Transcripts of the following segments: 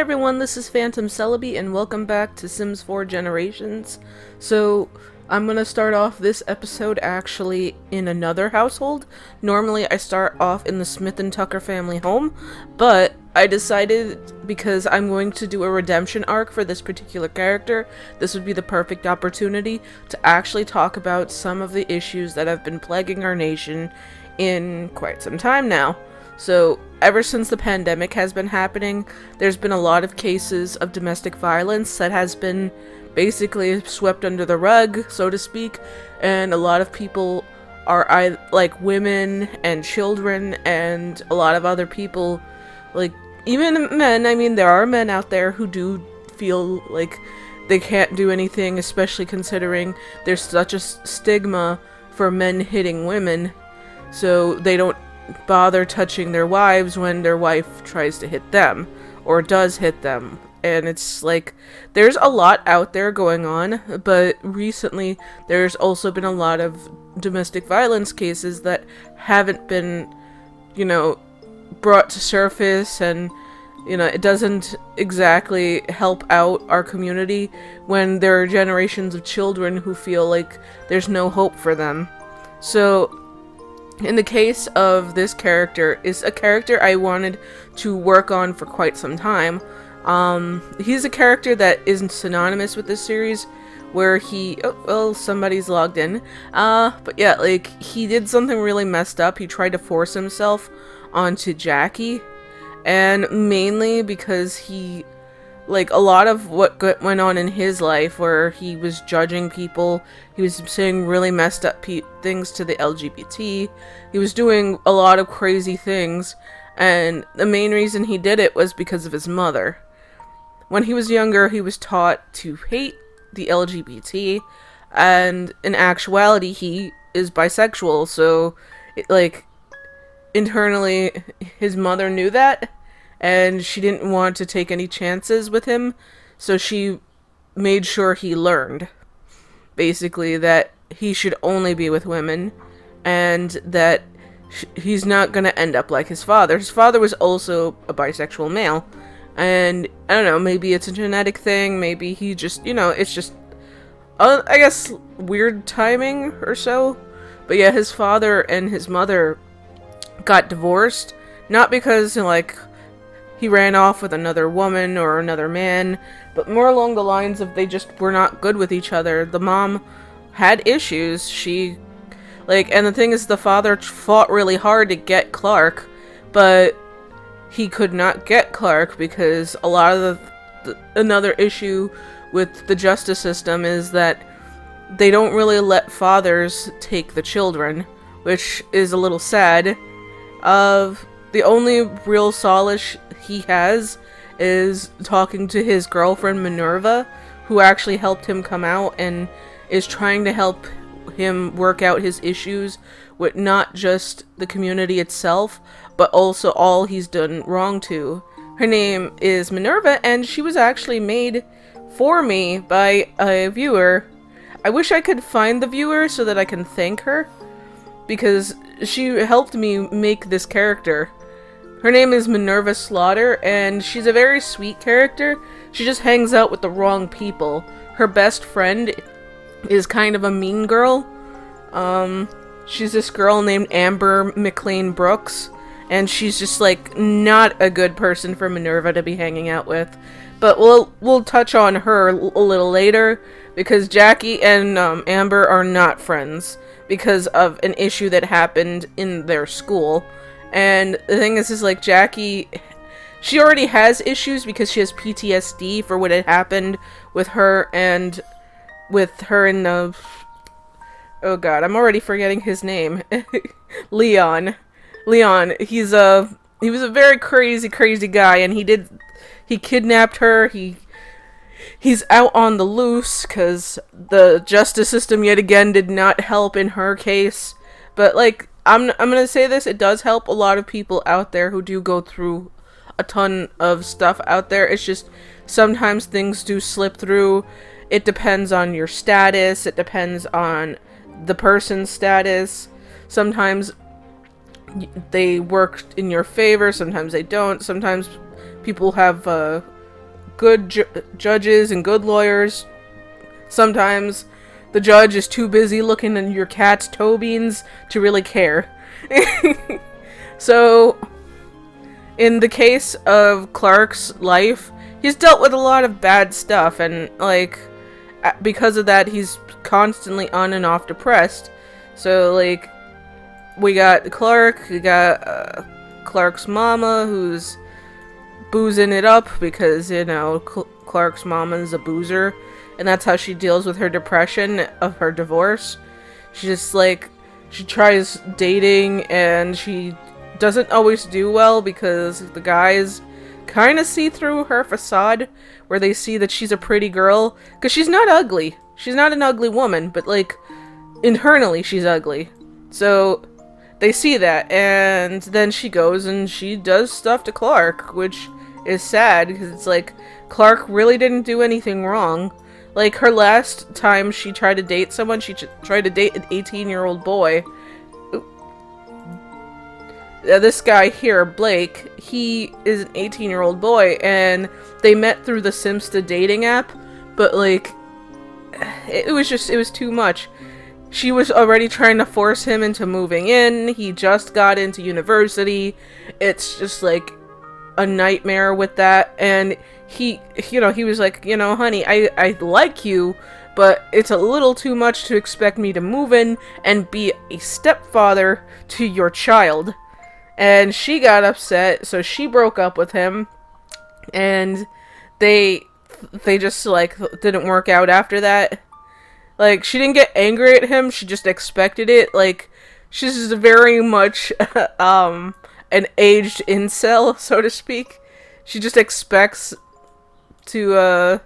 everyone, this is Phantom Celebi, and welcome back to Sims 4 Generations. So, I'm gonna start off this episode actually in another household. Normally I start off in the Smith and Tucker family home, but I decided because I'm going to do a redemption arc for this particular character, this would be the perfect opportunity to actually talk about some of the issues that have been plaguing our nation in quite some time now. So, ever since the pandemic has been happening, there's been a lot of cases of domestic violence that has been basically swept under the rug, so to speak, and a lot of people are like women and children and a lot of other people, like even men. I mean, there are men out there who do feel like they can't do anything, especially considering there's such a stigma for men hitting women, so they don't bother touching their wives when their wife tries to hit them or does hit them. And it's like there's a lot out there going on, but recently there's also been a lot of domestic violence cases that haven't been, brought to surface, and it doesn't exactly help out our community when there are generations of children who feel like there's no hope for them. So in the case of this character, is a character I wanted to work on for quite some time. He's a character that isn't synonymous with this series, where somebody's logged in. But yeah, like, he did something really messed up. He tried to force himself onto Jackie, and mainly because he, like, a lot of what went on in his life, where he was judging people, he was saying really messed up things to the LGBT, he was doing a lot of crazy things, and the main reason he did it was because of his mother. When he was younger, he was taught to hate the LGBT, and in actuality, he is bisexual, so, internally, his mother knew that, and she didn't want to take any chances with him, so she made sure he learned, basically, that he should only be with women, and that he's not gonna end up like his father. His father was also a bisexual male, and I don't know, maybe it's a genetic thing, maybe he just, it's just, I guess, weird timing or so. But yeah, his father and his mother got divorced, not because, he ran off with another woman or another man, but more along the lines of they just were not good with each other. The mom had issues, and the thing is, the father fought really hard to get Clarke, but he could not get Clarke because a lot of another issue with the justice system is that they don't really let fathers take the children, which is a little sad. The only real solace he has is talking to his girlfriend Minerva, who actually helped him come out and is trying to help him work out his issues with not just the community itself, but also all he's done wrong to. Her name is Minerva, and she was actually made for me by a viewer. I wish I could find the viewer so that I can thank her, because she helped me make this character. Her name is Minerva Slaughter, and she's a very sweet character. She just hangs out with the wrong people. Her best friend is kind of a mean girl. She's this girl named Amber McLean Brooks, and she's just, not a good person for Minerva to be hanging out with. But we'll touch on her a little later, because Jackie and Amber are not friends because of an issue that happened in their school. And the thing is Jackie, she already has issues because she has PTSD for what had happened with her and the... Oh god, I'm already forgetting his name. Leon. He was a very crazy guy, and he kidnapped her. He's out on the loose because the justice system yet again did not help in her case. But I'm gonna say this, it does help a lot of people out there who do go through a ton of stuff out there. It's just sometimes things do slip through. It depends on your status, it depends on the person's status. Sometimes they work in your favor, sometimes they don't. Sometimes people have good judges and good lawyers. Sometimes the judge is too busy looking at your cat's toe beans to really care. So, in the case of Clarke's life, he's dealt with a lot of bad stuff, and, like, because of that, he's constantly on and off depressed. So, like, we got Clarke, we got Clarke's mama, who's boozing it up because, you know, Clarke's mama's a boozer, and that's how she deals with her depression of her divorce. She just, like, she tries dating, and she doesn't always do well because the guys kind of see through her facade, where they see that she's a pretty girl, because she's not ugly. She's not an ugly woman, but, like, internally she's ugly. So they see that, and then she goes and she does stuff to Clarke, which is sad, because it's like, Clarke really didn't do anything wrong. Like, her last time she tried to date someone, she tried to date an 18-year-old boy. This guy here, Blake, he is an 18-year-old boy, and they met through the Simsta dating app, but, like, it was too much. She was already trying to force him into moving in. He just got into university. It's just, like, a nightmare with that. And he was like, you know, honey, I like you, but it's a little too much to expect me to move in and be a stepfather to your child. And she got upset, so she broke up with him. And they just, like, didn't work out after that. Like, she didn't get angry at him, she just expected it. Like, she's just very much, an aged incel, so to speak. She just expects to,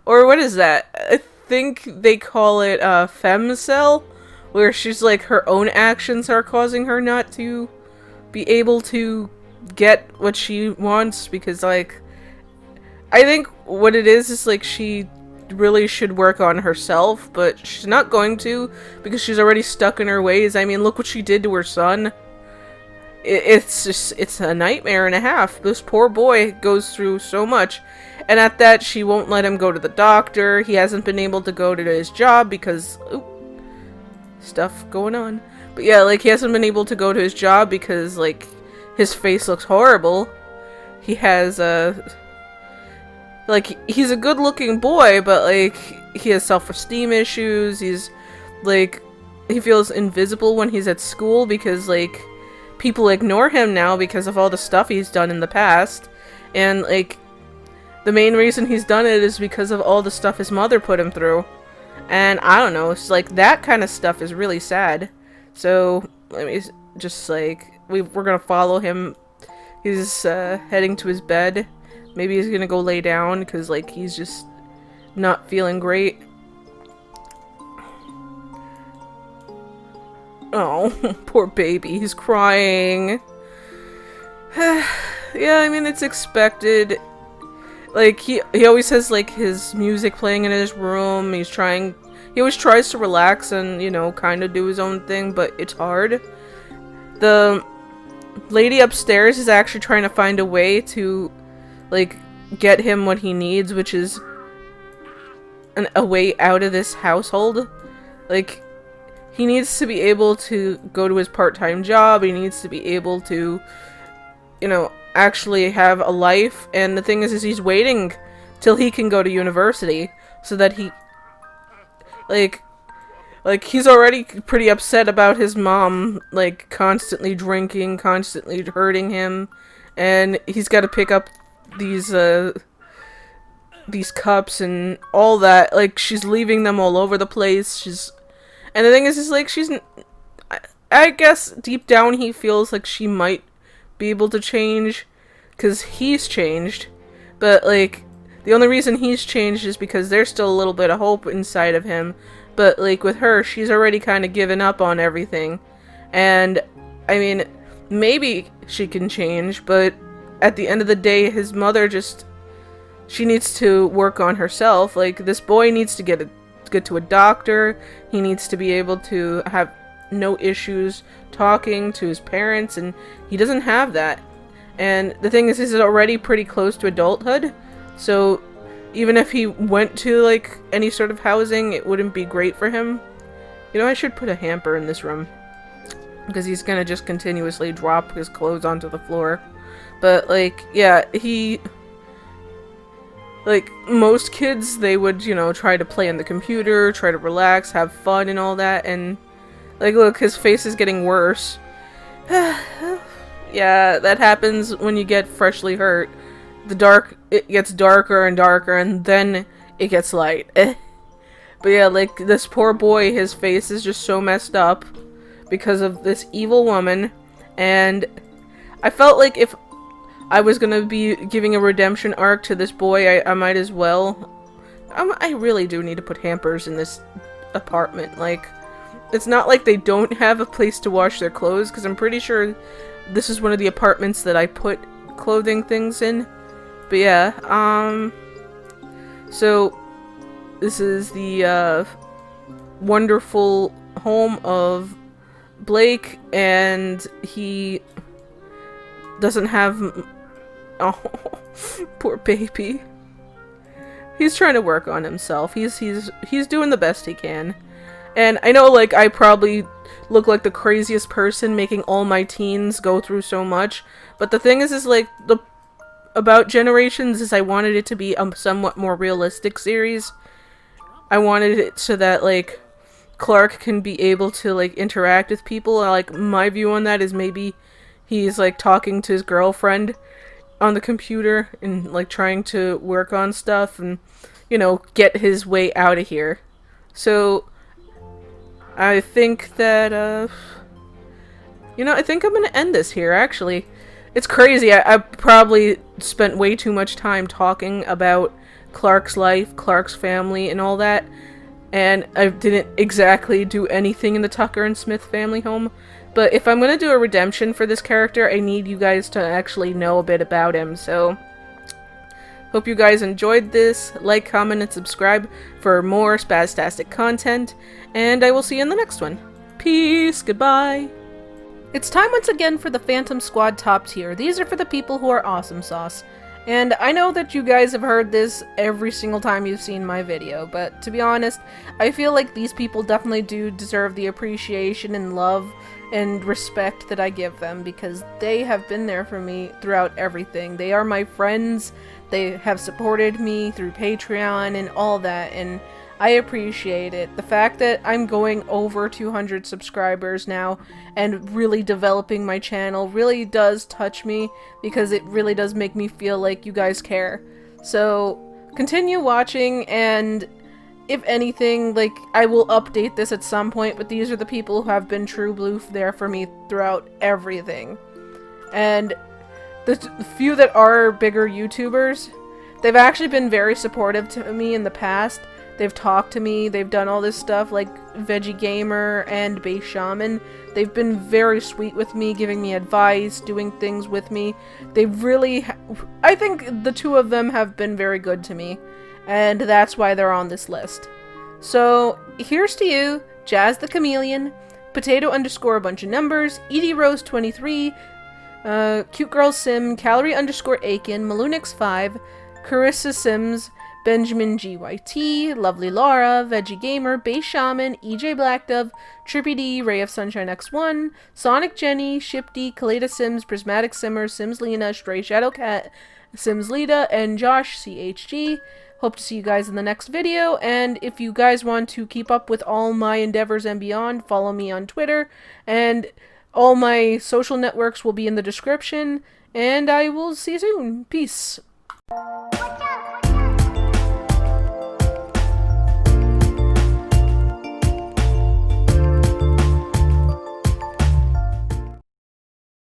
or what is that? I think they call it, femcel, where she's like, her own actions are causing her not to be able to get what she wants, because, like, I think what it is like, she really should work on herself, but she's not going to, because she's already stuck in her ways. I mean, look what she did to her son. It's a nightmare and a half. This poor boy goes through so much, and at that, she won't let him go to the doctor. He hasn't been able to go to his job because stuff going on. But yeah, like, he hasn't been able to go to his job because, like, his face looks horrible. He has like, he's a good-looking boy, but, like, he has self-esteem issues. He's, like, he feels invisible when he's at school because, like, people ignore him now because of all the stuff he's done in the past. And, like, the main reason he's done it is because of all the stuff his mother put him through. And, I don't know, it's like, that kind of stuff is really sad. So, let me just, like, we're gonna follow him. He's, heading to his bed. Maybe he's gonna go lay down, because, like, he's just not feeling great. Oh, poor baby. He's crying. Yeah, I mean, it's expected. Like, he always has, like, his music playing in his room. He always tries to relax and, you know, kind of do his own thing, but it's hard. The lady upstairs is actually trying to find a way to, like, get him what he needs, which is a way out of this household. Like, he needs to be able to go to his part-time job. He needs to be able to, you know, actually have a life. And the thing is he's waiting till he can go to university so that he, like, he's already pretty upset about his mom, like, constantly drinking, constantly hurting him. And he's got to pick up these cups and all that. Like, she's leaving them all over the place. And the thing is like, I guess deep down he feels like she might be able to change, because he's changed. But, like, the only reason he's changed is because there's still a little bit of hope inside of him. But, like, with her, she's already kind of given up on everything. And, I mean, maybe she can change, but at the end of the day, his mother she needs to work on herself. Like, this boy needs to get to a doctor. He needs to be able to have no issues talking to his parents, and he doesn't have that. And the thing is, he's already pretty close to adulthood, So even if he went to, like, any sort of housing, it wouldn't be great for him. You know, I should put a hamper in this room. Because he's gonna just continuously drop his clothes onto the floor. But, like, yeah, like, most kids, they would, you know, try to play on the computer, try to relax, have fun and all that, and, like, look, his face is getting worse. Yeah, that happens when you get freshly hurt. It gets darker and darker, and then it gets light. But yeah, like, this poor boy, his face is just so messed up because of this evil woman, and I felt like if I was gonna be giving a redemption arc to this boy, I might as well. I really do need to put hampers in this apartment. Like, it's not like they don't have a place to wash their clothes, because I'm pretty sure this is one of the apartments that I put clothing things in. But yeah, so this is the wonderful home of Blake, and he doesn't have... Oh, poor baby. He's trying to work on himself. He's doing the best he can. And I know, like, I probably look like the craziest person making all my teens go through so much, but the thing is like, about Generations is I wanted it to be a somewhat more realistic series. I wanted it so that, like, Clarke can be able to, like, interact with people. Like, my view on that is maybe he's, like, talking to his girlfriend on the computer and, like, trying to work on stuff and, you know, get his way out of here. So I think that, you know, I think I'm gonna end this here, actually. It's crazy. I probably spent way too much time talking about Clarke's life, Clarke's family, and all that, and I didn't exactly do anything in the Tucker and Smith family home. But if I'm gonna do a redemption for this character, I need you guys to actually know a bit about him, so... Hope you guys enjoyed this. Like, comment, and subscribe for more spastastic content, and I will see you in the next one. Peace, goodbye! It's time once again for the Phantom Squad top tier. These are for the people who are awesome sauce. And I know that you guys have heard this every single time you've seen my video, but to be honest, I feel like these people definitely do deserve the appreciation and love and respect that I give them, because they have been there for me throughout everything. They are my friends, they have supported me through Patreon and all that, and I appreciate it. The fact that I'm going over 200 subscribers now and really developing my channel really does touch me, because it really does make me feel like you guys care. So continue watching, and if anything, like, I will update this at some point, but these are the people who have been true blue there for me throughout everything. And the few that are bigger YouTubers, they've actually been very supportive to me in the past. They've talked to me, they've done all this stuff, like Veggie Gamer and Base Shaman. They've been very sweet with me, giving me advice, doing things with me. They really, I think the two of them have been very good to me, and that's why they're on this list. So, here's to you, Jazz the Chameleon, Potato _ a bunch of numbers, Edie Rose 23, Cute Girl Sim, Calorie _ Aiken, Maloonix5, Carissa Sims, Benjamin GYT, Lovely Laura, Veggie Gamer, Base Shaman, EJ Black Dove, Trippy D, Ray of Sunshine X1, Sonic Jenny, Shipdy, Kaleda Sims, Prismatic Simmer, Sims Lena, Stray Shadow Cat, Sims Lita, and Josh CHG. Hope to see you guys in the next video, and if you guys want to keep up with all my endeavors and beyond, follow me on Twitter, and all my social networks will be in the description, and I will see you soon. Peace.